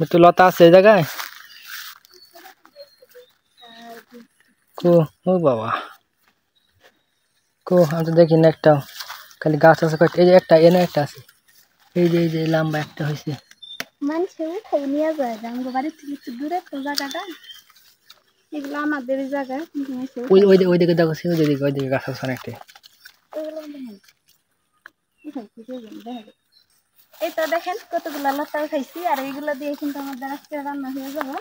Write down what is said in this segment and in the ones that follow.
মিতু লতা আছে এই জায়গায়? কো ও বাবা, কো আমি তো দেখি না একটাও, খালি গাছ আছে কয়েকটা। এই যে একটা, এনে একটা আছে, এই যে লম্বা একটা হয়েছে। মানুষে উঠাই নিয়ে যায়, আমার বাড়ির থেকে একটু দূরে তো জায়গাটা, এগুলো আমাদের জায়গা কিন্তু ওইদিকে দেখো, ওইদিকে গাছ আছে অনেকটা। এই তো দেখেন কতগুলো লতা উঠাইছি, আর এইগুলো দিয়ে কিন্তু আমাদের আজকে রান্না হয়ে যাবে।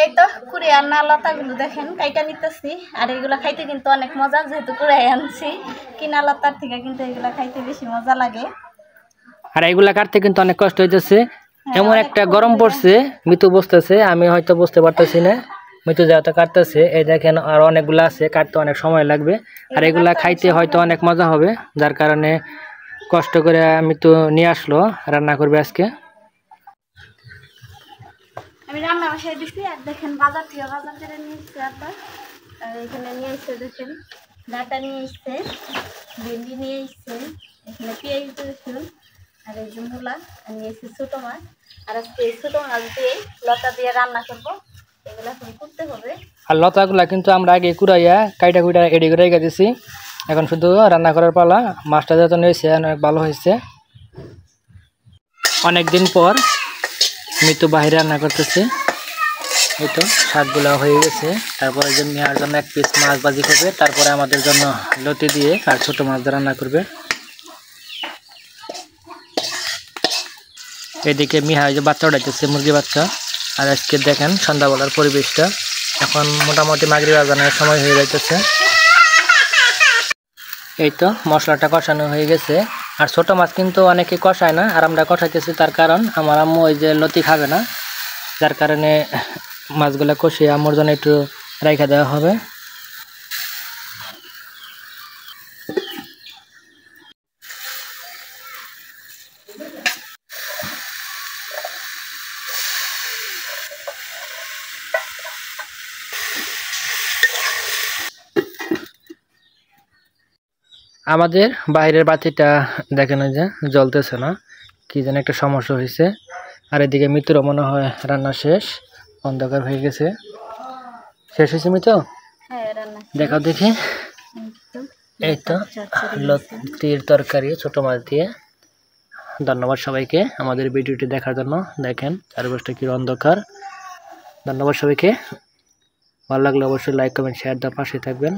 এই তো কুড়িয়ে আনা লতাগুলো দেখেন কাইটা নিতেছি, আর এগুলা খাইতে কিন্তু অনেক মজা, যেহেতু কুড়াই আনছি। কিনা লতার থেকে কিন্তু এগুলা খাইতে বেশি মজা লাগে। আর এগুলা কাটতে কিন্তু অনেক কষ্ট হইতেছে, এমন একটা গরম পড়ছে, মিতু বসতেছে, আমি হয়তো বুঝতে পারতেছি না। মিতু যেহেতু কাটতেছে, এই দেখেন আর অনেকগুলা আছে, কাটতে অনেক সময় লাগবে। আর এগুলা খাইতে হয়তো অনেক মজা হবে, যার কারণে কষ্ট করে মিতু নিয়ে আসলো, রান্না করবে আজকে। আমি রান্না বসাই দিছি, আর দেখেন বাজার থেকে বাজার করে নিয়ে এসছে আপনার। আর এখানে নিয়ে এসছে দেখেন ডাটা নিয়ে এসছে, ভেন্ডি নিয়ে এসছে, এখানে পেঁয়াজ রসুন, আর এই যে মূলা, আর নিয়ে এসছে ছোটো মাছ। আর আজকে এই ছোটো মাছ দিয়ে লতা দিয়ে রান্না করবো, এগুলো এখন করতে হবে। আর লতাগুলা কিন্তু আমরা আগে কুড়াইয়া কাইটা কুইটা রেডি করে রেখে দিছি, এখন শুধু রান্না করার পালা। মাছটা যত নিয়েছে অনেক ভালো হয়েছে। অনেকদিন পর মিতু বাহিরে রান্না করতেছে। এই তো শাকগুলা হয়ে গেছে, তারপরে যে মিয়ার জন্য এক পিস মাছ ভাজি করবে, তারপরে আমাদের জন্য লতি দিয়ে আর ছোট মাছ দিয়ে রান্না করবে। এদিকে মিহা যে বাচ্চা উঠাইতেছে, মুরগি বাচ্চা। আর আজকে দেখেন সন্ধ্যাবেলার পরিবেশটা, এখন মোটামুটি মাগরিব আজানের সময় হয়ে যাইতেছে। এই তো মশলাটা কষানো হয়ে গেছে। আর ছোট মাছ কিন্তু অনেকে কষায় না, আর আমরা কষাইতেছি, তার কারণ আমার আম্মু ওই যে লতি খাবে না, যার কারণে মাছগুলা কষিয়ে আম্মুর জন্য একটু রাইখা দেওয়া হবে। আমাদের বাইরের বাতিটা দেখেন যে জ্বলতেছে না, কি যেন একটা সমস্যা হয়েছে। আর এদিকে মিতুরও মনে হয় রান্না শেষ, অন্ধকার হয়ে গেছে। শেষ হয়েছে মিতু? দেখাও দেখি। এই তো লতির তরকারি ছোট মাছ দিয়ে। ধন্যবাদ সবাইকে আমাদের ভিডিওটি দেখার জন্য। দেখেন চারপাশটা কি অন্ধকার। ধন্যবাদ সবাইকে, ভালো লাগলে অবশ্যই লাইক কমেন্ট শেয়ার দেওয়ার পাশে থাকবেন।